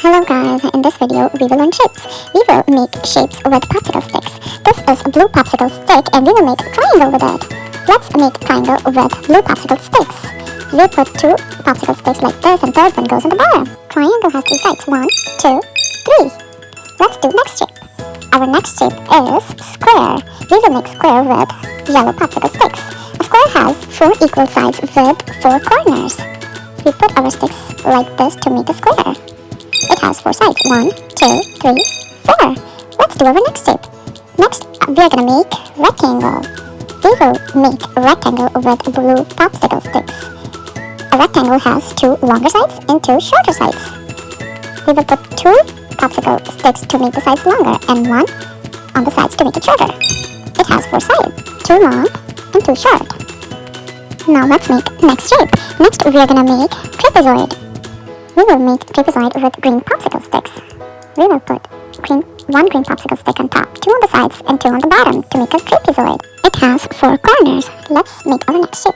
Hello guys, in this video we will learn shapes. We will make shapes with popsicle sticks. This is a blue popsicle stick and we will make a triangle with it. Let's make a triangle with blue popsicle sticks. We'll put two popsicle sticks like this and third one goes in the bottom. Triangle has three sides, 1, 2, 3. Let's do next shape. Our next shape is square. We will make square with yellow popsicle sticks. A square has 4 equal sides with 4 corners. We put our sticks like this to make a square. It has 4 sides, 1, 2, 3, 4. Let's do our next shape. Next, we are going to make rectangle. We will make a rectangle with blue popsicle sticks. A rectangle has 2 longer sides and 2 shorter sides. We will put 2 popsicle sticks to make the sides longer and 1 on the sides to make it shorter. It has 4 sides, 2 long and 2 short. Now let's make next shape. Next, we are going to make trapezoid. We will make trapezoid with green popsicle sticks. We will put 1 green popsicle stick on top, 2 on the sides and 2 on the bottom to make a trapezoid. It has 4 corners. Let's make our next shape.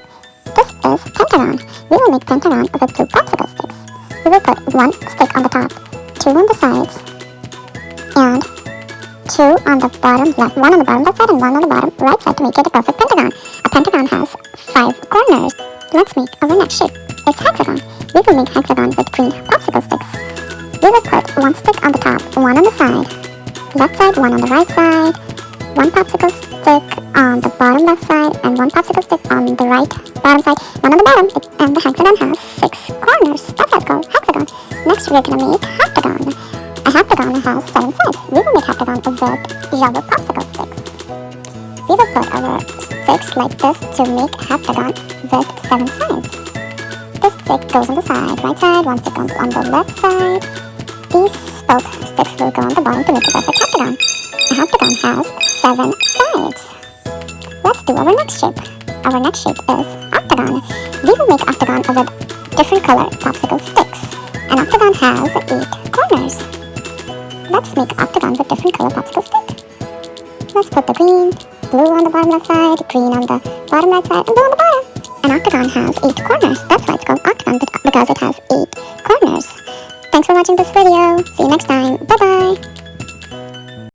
This is pentagon. We will make pentagon with blue popsicle sticks. We will put 1 stick on the top, 2 on the sides, and 2 on the bottom left, 1 on the bottom left side and 1 on the bottom right side to make it a perfect pentagon. A pentagon has 5 corners. Let's make our next shape. It's hexagon. We will make hexagon with green popsicle sticks. We will put 1 stick on the top, 1 on the side, left side, 1 on the right side, 1 popsicle stick on the bottom left side, and 1 popsicle stick on the right bottom side, 1 on the bottom, and the hexagon has 6 corners. That's how it's called, hexagon. Next we are going to make heptagon. A heptagon has 7 sides. We will make heptagon with yellow popsicle sticks. We will put our sticks like this to make heptagon with 7 sides. This stick goes on the side, right side, 1 stick on the left side. These both sticks will go on the bottom to make a perfect heptagon. A heptagon has 7 sides. Let's do our next shape. Our next shape is octagon. We will make octagon with different color popsicle sticks. An octagon has 8 corners. Let's make octagon with different color popsicle stick. Let's put the green, blue on the bottom left side, green on the bottom right side, and blue on the bottom. An octagon has 8 corners. That's why it's called octagon, because it has 8 corners. Thanks for watching this video. See you next time. Bye-bye.